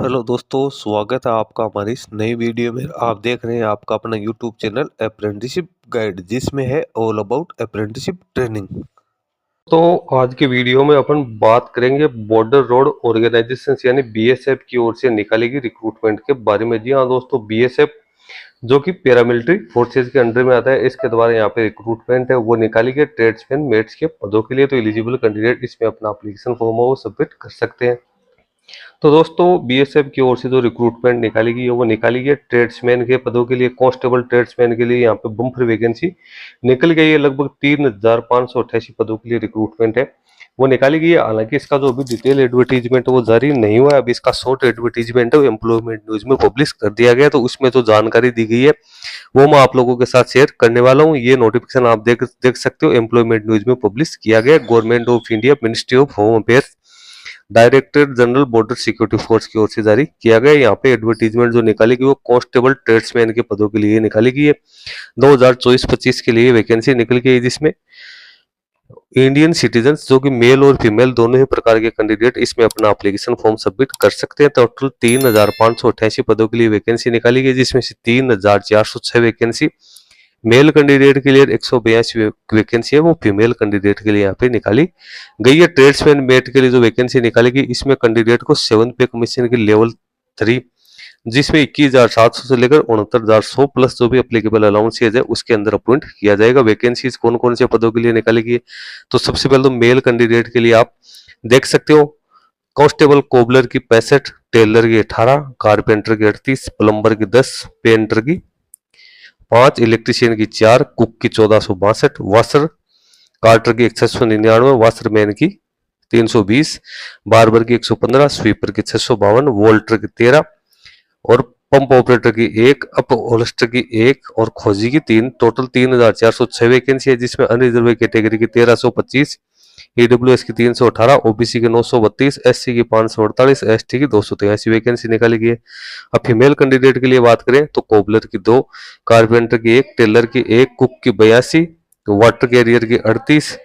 Hello दोस्तों, स्वागत है आपका हमारी इस नई वीडियो में। आप देख रहे हैं आपका अपना यूट्यूब चैनल अप्रेंटिसशिप गाइड, जिसमें है ऑल अबाउट अप्रेंटिसशिप ट्रेनिंग। तो आज के वीडियो में अपन बात करेंगे बॉर्डर रोड ऑर्गेनाइजेशन यानी बीएसएफ की ओर से निकाली गई रिक्रूटमेंट के बारे में। जी हाँ दोस्तों, बीएसएफ जो कि पैरामिलिट्री फोर्सेज के अंडर में आता है, इसके द्वारा यहाँ पे रिक्रूटमेंट है वो निकाली गई ट्रेड्समैन मेट्स के पदों के लिए। तो एलिजिबल कैंडिडेट इसमें अपना एप्लीकेशन फॉर्म है वो सबमिट कर सकते हैं। तो दोस्तों, बीएसएफ की ओर से जो रिक्रूटमेंट निकाली गई है वो निकाली गई है ट्रेड्समैन के पदों के लिए। कांस्टेबल ट्रेड्समैन के लिए यहाँ पे बम्पर वैकेंसी निकल गई है। लगभग 3,588 पदों के लिए रिक्रूटमेंट है वो निकाली गई है। हालांकि इसका जो अभी डिटेल एडवर्टीजमेंट वो जारी नहीं हुआ है, अभी इसका शॉर्ट एडवर्टीजमेंट है वो एम्प्लॉयमेंट न्यूज में पब्लिश कर दिया गया है। तो उसमें जो जानकारी दी गई है वो मैं आप लोगों के साथ शेयर करने वाला हूँ। ये नोटिफिकेशन आप देख सकते हो, एम्प्लॉयमेंट न्यूज में पब्लिश किया गया। Government of India, ministry of home affairs, director general border security force की ओर से जारी किया गया। यहाँ पे एडवर्टीजमेंट जो निकाली गई वो कांस्टेबल ट्रेड्समैन के पदों के लिए निकाली गई है। 2024-25 के लिए वैकेंसी निकल गई, जिसमें इंडियन सिटीजन्स जो कि मेल और फीमेल दोनों ही प्रकार के कैंडिडेट इसमें अपना एप्लीकेशन फॉर्म सबमिट कर सकते हैं। टोटल 3,588 पदों के लिए वैकेंसी निकाली गई, जिसमें से 3,406 वैकेंसी मेल कैंडिडेट के लिए, 182 वैकेंसी है वो फीमेल कैंडिडेट के लिए यहाँ पे निकाली गई है। ट्रेड्समैन मेट के लिए जो वैकेंसी निकाली गई, इसमें कैंडिडेट को 7 पे कमीशन की लेवल 3, जिसमें 21,700 से लेकर 69,100 प्लस जो भी एप्लीकेबल अलाउंसेज है उसके अंदर अपॉइंट किया जाएगा। वैकेंसीज कौन कौन से पदों के लिए निकाली गई है, तो सबसे पहले तो मेल कैंडिडेट के लिए आप देख सकते हो, कांस्टेबल कोबलर की 65, टेलर की 18, कारपेंटर की 38, प्लम्बर की 10, पेंटर की 5, इलेक्ट्रीशियन की 4, कुक की 1462, वाशर कार्टर की 699, वाशरमैन की 320, बार्बर की 115, स्वीपर की 652, वोल्टर की 13 और पंप ऑपरेटर की 1, अप होल्स्टर की 1 और खोजी की 3। टोटल 3,406 वैकेंसी है, जिसमें अनरिजर्व कैटेगरी की 1,325, ईडब्ल्यूएस की 318, ओबीसी की 932, एससी की 548, एसटी की 283 वैकेंसी निकाली गई है। अब फीमेल कैंडिडेट के लिए बात करें तो कोबलर की 2, कारपेंटर की 1, टेलर की 1, कुक की 82, वाटर कैरियर की 38,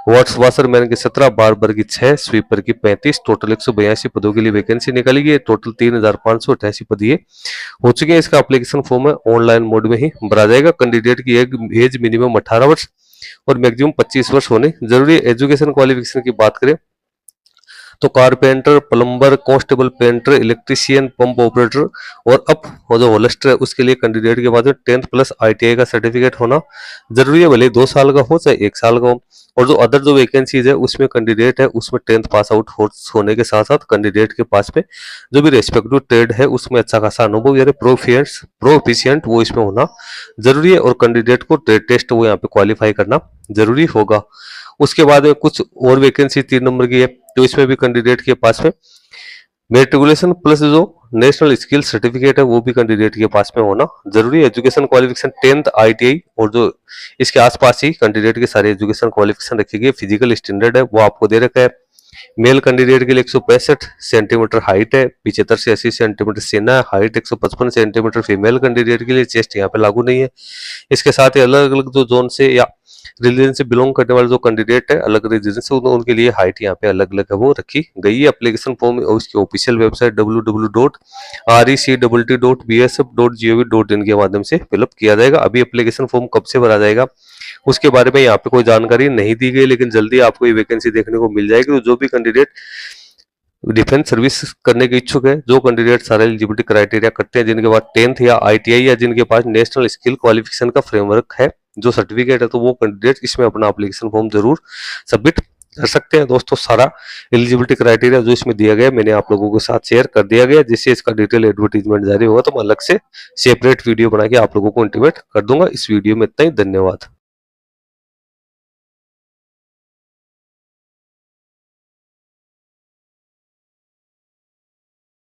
वाशरमैन की 17, बार्बर की 6, स्वीपर की 35। टोटल 182 पदों के लिए वैकेंसी निकाली गई है। टोटल 3,588 पद ये हो चुके हैं। इसका एप्लीकेशन फॉर्म है ऑनलाइन मोड में ही भरा जाएगा। कैंडिडेट की एज मिनिमम 18 वर्ष और मैक्सिमम 25 वर्ष होनी जरूरी है। एजुकेशन क्वालिफिकेशन की बात करें तो carpenter, plumber, constable, painter, electrician, pump operator और अप और जो होल्स्टर है उसके लिए कैंडिडेट के पास 10th प्लस आईटीआई का सर्टिफिकेट होना जरूरी है, भले 2 साल का हो चाहे 1 साल का हो। और जो अदर जो वैकेंसीज है उसमें कैंडिडेट है उसमें 10th पास आउट होने के साथ साथ कैंडिडेट के पास में जो भी रेस्पेक्टिव ट्रेड है उसमें अच्छा खासा अनुभव यानी प्रोफिशिएंट वो इसमें होना जरूरी है। और कैंडिडेट को ट्रेड टेस्ट वो यहाँ पे क्वालिफाई करना जरूरी होगा। उसके बाद में कुछ और वैकेंसी 3 नंबर की है, तो इसमें भी कैंडिडेट के पास में मेट्रिकुलेशन प्लस जो नेशनल स्किल सर्टिफिकेट है वो भी कैंडिडेट के पास में होना जरूरी है। एजुकेशन क्वालिफिकेशन 10th आईटीआई और जो इसके आसपास ही कैंडिडेट के सारे एजुकेशन क्वालिफिकेशन रखी गई। फिजिकल स्टैंडर्ड है वो आपको दे रखा है। मेल कैंडिडेट के लिए 165 सेंटीमीटर हाइट है, 75 से 80 सेंटीमीटर सीना है, हाइट 155 सेंटीमीटर। फीमेल कैंडिडेट के लिए चेस्ट यहाँ पे लागू नहीं है। इसके साथ ही अलग अलग जो जोन से या रिलीजन से बिलोंग करने वाले जो कैंडिडेट है अलग रिलीजन से उनके लिए हाइट यहाँ पे अलग अलग है वो रखी गई है। एप्लीकेशन फॉर्म और उसकी ऑफिशियल वेबसाइट www.rect.bsf.gov.in के माध्यम से फिलअप किया जाएगा। अभी एप्लीकेशन फॉर्म कब से भरा जाएगा उसके बारे में यहाँ पे कोई जानकारी नहीं दी गई, लेकिन जल्दी आपको ये वैकेंसी देखने को मिल जाएगी। तो जो भी कैंडिडेट डिफेंस सर्विस करने के इच्छुक है, जो कैंडिडेट सारे एलिजिबिलिटी क्राइटेरिया करते हैं, जिनके पास 10th या आईटीआई या जिनके पास नेशनल स्किल क्वालिफिकेशन का फ्रेमवर्क है जो सर्टिफिकेट है, तो वो कैंडिडेट इसमें अपना एप्लीकेशन फॉर्म जरूर सबमिट कर सकते हैं। दोस्तों, सारा एलिजिबिलिटी क्राइटेरिया जो इसमें दिया गया मैंने आप लोगों के साथ शेयर कर दिया गया। जिससे इसका डिटेल एडवर्टीजमेंट जारी होगा तो मैं अलग से सेपरेट वीडियो बना के आप लोगों को इंटीमेट कर दूंगा। इस वीडियो में इतना ही, धन्यवाद।